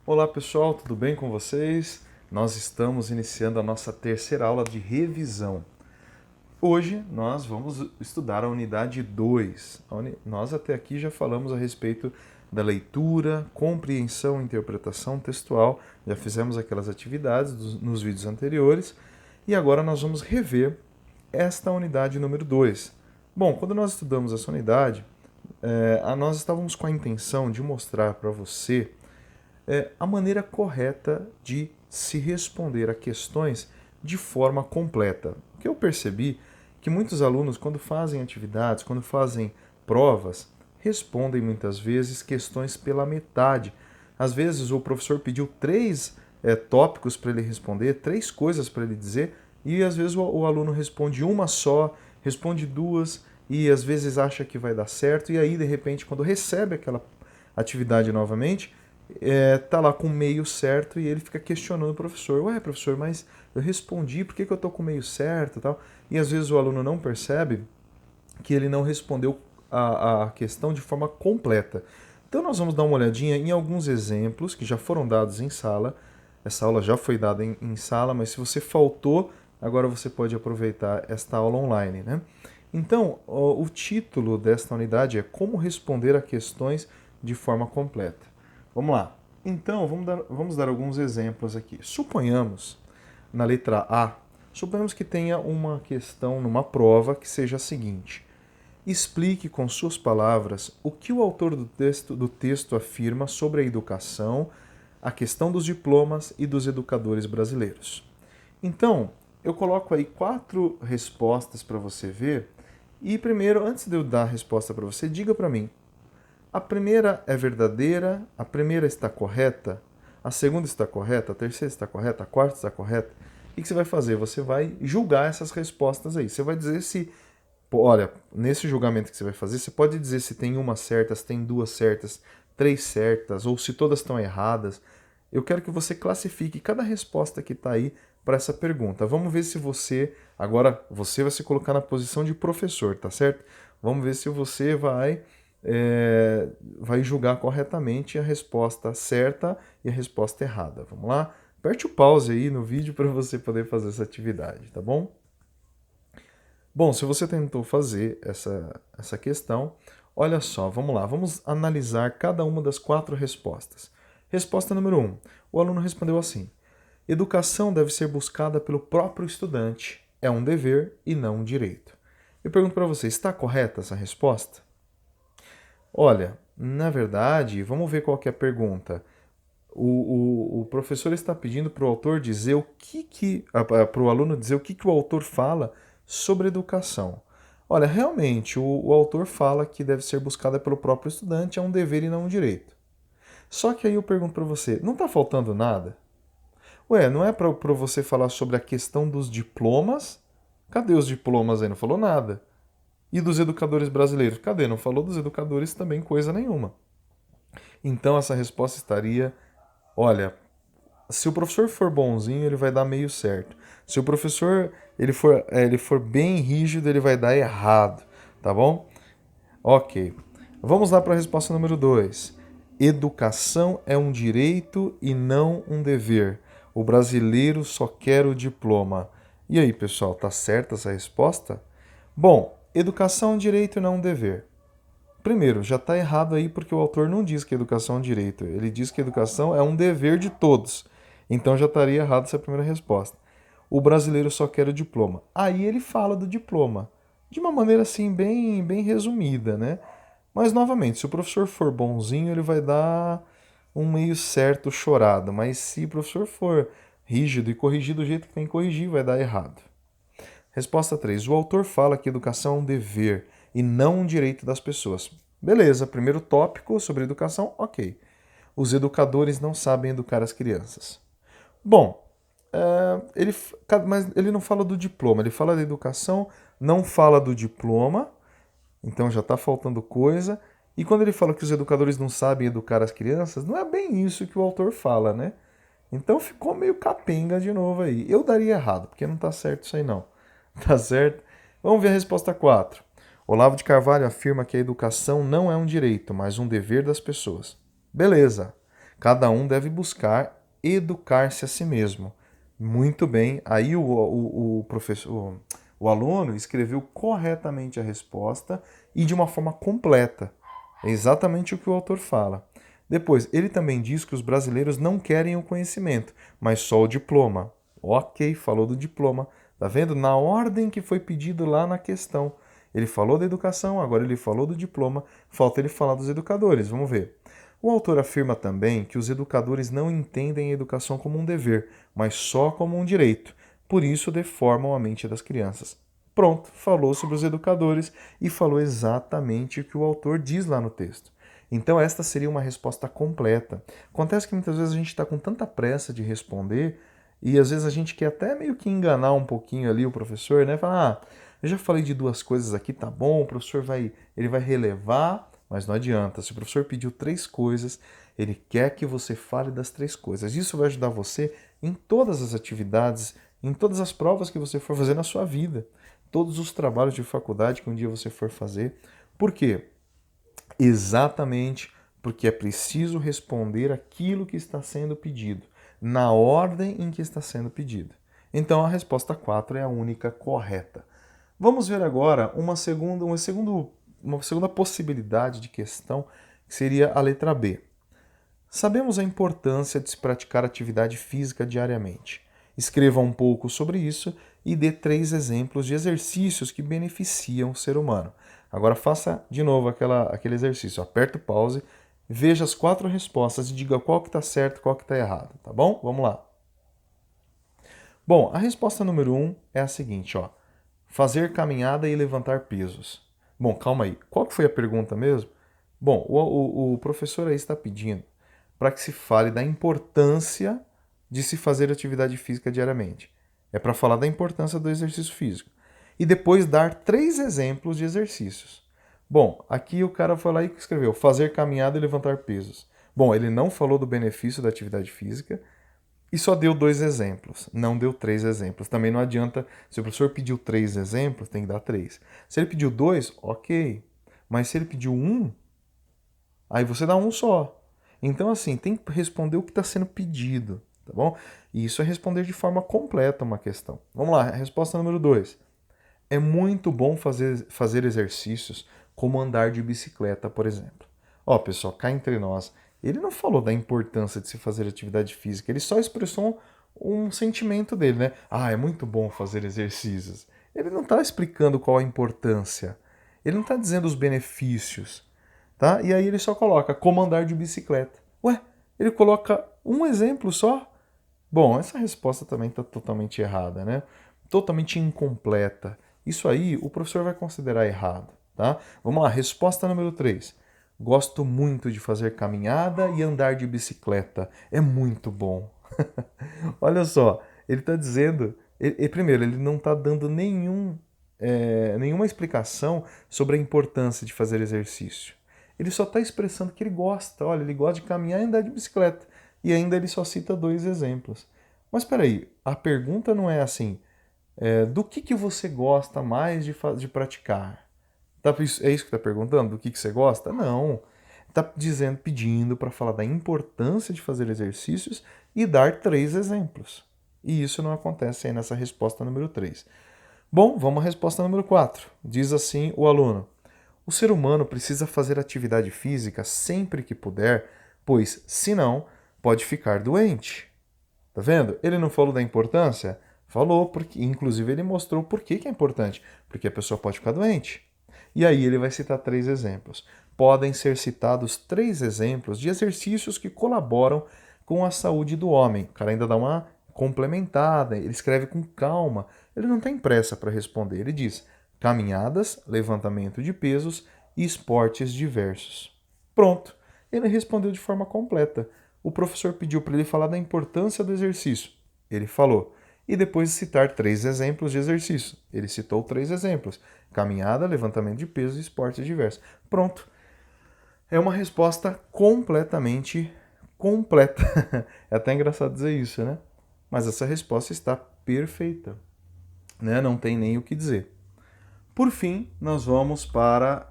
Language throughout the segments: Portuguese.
Olá pessoal, tudo bem com vocês? Nós estamos iniciando a nossa terceira aula de revisão. Hoje nós vamos estudar a unidade 2. Nós até aqui já falamos a respeito da leitura, compreensão e interpretação textual, já fizemos aquelas atividades nos vídeos anteriores e agora nós vamos rever esta unidade número 2. Bom, quando nós estudamos essa unidade, nós estávamos com a intenção de mostrar para você a maneira correta de se responder a questões de forma completa. O que eu percebi que muitos alunos, quando fazem atividades, quando fazem provas, respondem muitas vezes questões pela metade. Às vezes o professor pediu três tópicos para ele responder, três coisas para ele dizer, e às vezes o aluno responde uma só, responde duas, e às vezes acha que vai dar certo, e aí de repente quando recebe aquela atividade novamente, tá lá com o meio certo e ele fica questionando o professor. Ué, professor, mas eu respondi, por que eu tô com o meio certo e tal? E às vezes o aluno não percebe que ele não respondeu a questão de forma completa. Então nós vamos dar uma olhadinha em alguns exemplos que já foram dados em sala. Essa aula já foi dada em sala, mas se você faltou, agora você pode aproveitar esta aula online, né? Então, o título desta unidade é Como Responder a Questões de Forma Completa. Vamos lá. Então, vamos dar alguns exemplos aqui. Suponhamos, na letra A, suponhamos que tenha uma questão numa prova que seja a seguinte. Explique com suas palavras o que o autor do texto afirma sobre a educação, a questão dos diplomas e dos educadores brasileiros. Então, eu coloco aí 4 respostas para você ver. E primeiro, antes de eu dar a resposta para você, diga para mim, a primeira é verdadeira, a primeira está correta, a segunda está correta, a terceira está correta, a quarta está correta. O que você vai fazer? Você vai julgar essas respostas aí. Você vai dizer se, olha, nesse julgamento que você vai fazer, você pode dizer se tem uma certa, se tem duas certas, três certas, ou se todas estão erradas. Eu quero que você classifique cada resposta que está aí para essa pergunta. Vamos ver se agora você vai se colocar na posição de professor, tá certo? Vamos ver se você vai julgar corretamente a resposta certa e a resposta errada. Vamos lá? Aperte o pause aí no vídeo para você poder fazer essa atividade, tá bom? Bom, se você tentou fazer essa questão, olha só, vamos lá, vamos analisar cada uma das 4 respostas. Resposta número 1. O aluno respondeu assim: educação deve ser buscada pelo próprio estudante, é um dever e não um direito. Eu pergunto para você, está correta essa resposta? Olha, na verdade, vamos ver qual que é a pergunta. O professor está pedindo para o autor dizer para o aluno dizer o autor fala sobre educação. Olha, realmente, o autor fala que deve ser buscada pelo próprio estudante, é um dever e não um direito. Só que aí eu pergunto para você, não está faltando nada? Ué, não é para você falar sobre a questão dos diplomas? Cadê os diplomas aí? Não falou nada. E dos educadores brasileiros? Cadê? Não falou dos educadores também coisa nenhuma. Então essa resposta estaria, olha, se o professor for bonzinho, ele vai dar meio certo. Se o professor ele for bem rígido, ele vai dar errado, tá bom? Ok. Vamos lá para a resposta número 2. Educação é um direito e não um dever. O brasileiro só quer o diploma. E aí, pessoal, tá certa essa resposta? Bom, educação é um direito e não um dever. Primeiro, já está errado aí porque o autor não diz que educação é um direito. Ele diz que educação é um dever de todos. Então já estaria errado essa primeira resposta. O brasileiro só quer o diploma. Aí ele fala do diploma. De uma maneira assim bem resumida, né? Mas novamente, se o professor for bonzinho, ele vai dar um meio certo chorado. Mas se o professor for rígido e corrigir do jeito que tem que corrigir, vai dar errado. Resposta 3. O autor fala que educação é um dever e não um direito das pessoas. Beleza, primeiro tópico sobre educação, ok. Os educadores não sabem educar as crianças. Bom, mas ele não fala do diploma, ele fala da educação, não fala do diploma, então já está faltando coisa. E quando ele fala que os educadores não sabem educar as crianças, não é bem isso que o autor fala, né? Então ficou meio capenga de novo aí. Eu daria errado, porque não está certo isso aí não. Tá certo? Vamos ver a resposta 4. Olavo de Carvalho afirma que a educação não é um direito, mas um dever das pessoas. Beleza. Cada um deve buscar educar-se a si mesmo. Muito bem, aí o professor, o aluno escreveu corretamente a resposta e de uma forma completa. É exatamente o que o autor fala. Depois, ele também diz que os brasileiros não querem o conhecimento, mas só o diploma. Ok, falou do diploma. Tá vendo? Na ordem que foi pedido lá na questão. Ele falou da educação, agora ele falou do diploma, falta ele falar dos educadores. Vamos ver. O autor afirma também que os educadores não entendem a educação como um dever, mas só como um direito. Por isso deformam a mente das crianças. Pronto, falou sobre os educadores e falou exatamente o que o autor diz lá no texto. Então, esta seria uma resposta completa. Acontece que muitas vezes a gente está com tanta pressa de responder e às vezes a gente quer até meio que enganar um pouquinho ali o professor, né? Falar, eu já falei de duas coisas aqui, tá bom, o professor ele vai relevar, mas não adianta. Se o professor pediu três coisas, ele quer que você fale das três coisas. Isso vai ajudar você em todas as atividades, em todas as provas que você for fazer na sua vida, todos os trabalhos de faculdade que um dia você for fazer. Por quê? Exatamente porque é preciso responder aquilo que está sendo pedido, na ordem em que está sendo pedido. Então a resposta 4 é a única correta. Vamos ver agora uma segunda possibilidade de questão, que seria a letra B. Sabemos a importância de se praticar atividade física diariamente. Escreva um pouco sobre isso e dê 3 exemplos de exercícios que beneficiam o ser humano. Agora faça de novo aquele exercício. Aperta o pause, veja as 4 respostas e diga qual que está certo e qual que está errado, tá bom? Vamos lá. Bom, a resposta número 1 é a seguinte, ó. Fazer caminhada e levantar pesos. Bom, calma aí. Qual que foi a pergunta mesmo? Bom, o professor aí está pedindo para que se fale da importância de se fazer atividade física diariamente. É para falar da importância do exercício físico. E depois dar 3 exemplos de exercícios. Bom, aqui o cara foi lá e escreveu fazer caminhada e levantar pesos. Bom, ele não falou do benefício da atividade física e só deu 2 exemplos, não deu 3 exemplos. Também não adianta, se o professor pediu 3 exemplos, tem que dar 3. Se ele pediu 2, ok. Mas se ele pediu 1, aí você dá um só. Então, assim, tem que responder o que está sendo pedido, tá bom? E isso é responder de forma completa uma questão. Vamos lá, resposta número 2. É muito bom fazer exercícios como andar de bicicleta, por exemplo. Ó, pessoal, cá entre nós, ele não falou da importância de se fazer atividade física, ele só expressou um sentimento dele, né? Ah, é muito bom fazer exercícios. Ele não está explicando qual a importância, ele não está dizendo os benefícios, tá? E aí ele só coloca como andar de bicicleta. Ué, ele coloca um exemplo só? Bom, essa resposta também está totalmente errada, né? Totalmente incompleta. Isso aí o professor vai considerar errado, tá? Vamos lá, resposta número 3. Gosto muito de fazer caminhada e andar de bicicleta. É muito bom. Olha só, ele está dizendo. Primeiro, ele não está dando nenhuma explicação sobre a importância de fazer exercício. Ele só está expressando que ele gosta. Olha, ele gosta de caminhar e andar de bicicleta. E ainda ele só cita 2 exemplos. Mas espera aí, a pergunta não é assim, do que você gosta mais de praticar? É isso que está perguntando? Do que você gosta? Não. Está dizendo, pedindo para falar da importância de fazer exercícios e dar 3 exemplos. E isso não acontece aí nessa resposta número 3. Bom, vamos à resposta número 4. Diz assim o aluno: o ser humano precisa fazer atividade física sempre que puder, pois, senão, pode ficar doente. Tá vendo? Ele não falou da importância? Falou, porque inclusive ele mostrou por que é importante. Porque a pessoa pode ficar doente. E aí ele vai citar 3 exemplos. Podem ser citados 3 exemplos de exercícios que colaboram com a saúde do homem. O cara ainda dá uma complementada, ele escreve com calma. Ele não tem pressa para responder. Ele diz: caminhadas, levantamento de pesos e esportes diversos. Pronto. Ele respondeu de forma completa. O professor pediu para ele falar da importância do exercício. Ele falou. E depois citar 3 exemplos de exercício. Ele citou 3 exemplos: caminhada, levantamento de peso e esportes diversos. Pronto. É uma resposta completamente completa. É até engraçado dizer isso, né? Mas essa resposta está perfeita, né? Não tem nem o que dizer. Por fim, nós vamos para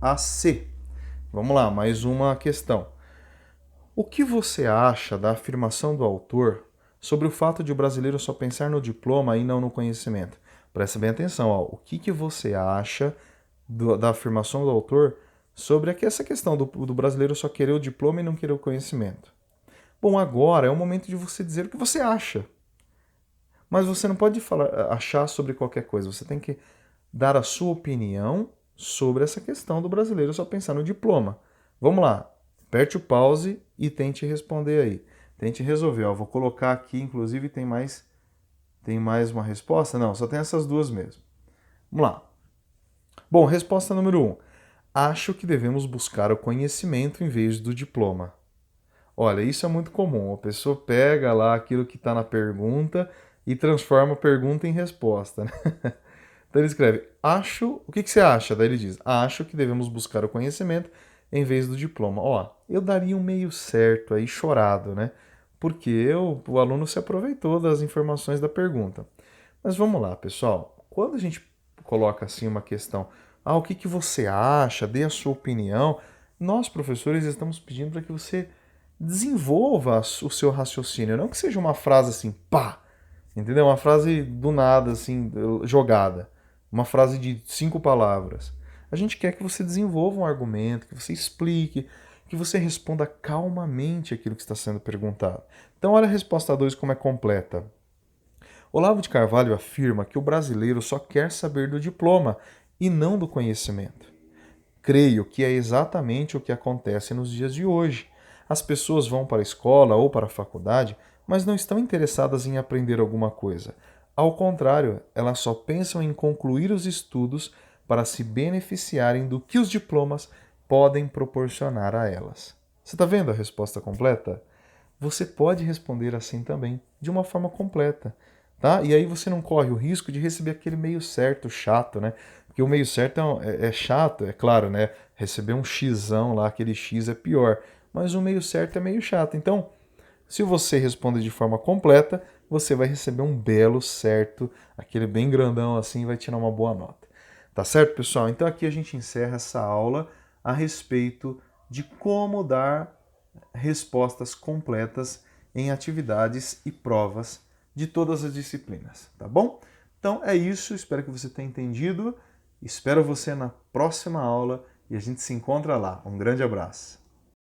a C. Vamos lá, mais uma questão. O que você acha da afirmação do autor sobre o fato de o brasileiro só pensar no diploma e não no conhecimento? Presta bem atenção, ó. O que você acha da afirmação do autor sobre essa questão do brasileiro só querer o diploma e não querer o conhecimento? Bom, agora é o momento de você dizer o que você acha. Mas você não pode achar sobre qualquer coisa. Você tem que dar a sua opinião sobre essa questão do brasileiro só pensar no diploma. Vamos lá. Aperte o pause e tente responder aí. Tente resolver. Ó, vou colocar aqui, inclusive, tem mais uma resposta? Não, só tem essas duas mesmo. Vamos lá. Bom, resposta número 1. Acho que devemos buscar o conhecimento em vez do diploma. Olha, isso é muito comum. A pessoa pega lá aquilo que está na pergunta e transforma a pergunta em resposta, né? Então ele escreve, acho, o que você acha? Daí ele diz, acho que devemos buscar o conhecimento em vez do diploma. Ó, eu daria um meio certo aí, chorado, né? Porque o aluno se aproveitou das informações da pergunta. Mas vamos lá, pessoal. Quando a gente coloca assim uma questão, o que você acha? Dê a sua opinião. Nós, professores, estamos pedindo para que você desenvolva o seu raciocínio. Não que seja uma frase assim, pá, entendeu? Uma frase do nada, assim, jogada. Uma frase de 5 palavras. A gente quer que você desenvolva um argumento, que você explique, que você responda calmamente aquilo que está sendo perguntado. Então, olha a resposta 2 como é completa. Olavo de Carvalho afirma que o brasileiro só quer saber do diploma e não do conhecimento. Creio que é exatamente o que acontece nos dias de hoje. As pessoas vão para a escola ou para a faculdade, mas não estão interessadas em aprender alguma coisa. Ao contrário, elas só pensam em concluir os estudos para se beneficiarem do que os diplomas podem proporcionar a elas. Você está vendo a resposta completa? Você pode responder assim também, de uma forma completa. Tá? E aí você não corre o risco de receber aquele meio certo chato, né? Porque o meio certo é chato, é claro, né? Receber um xão lá, aquele x é pior. Mas o meio certo é meio chato. Então, se você responder de forma completa, você vai receber um belo certo, aquele bem grandão assim, e vai tirar uma boa nota. Tá certo, pessoal? Então aqui a gente encerra essa aula a respeito de como dar respostas completas em atividades e provas de todas as disciplinas, tá bom? Então é isso, espero que você tenha entendido. Espero você na próxima aula e a gente se encontra lá. Um grande abraço.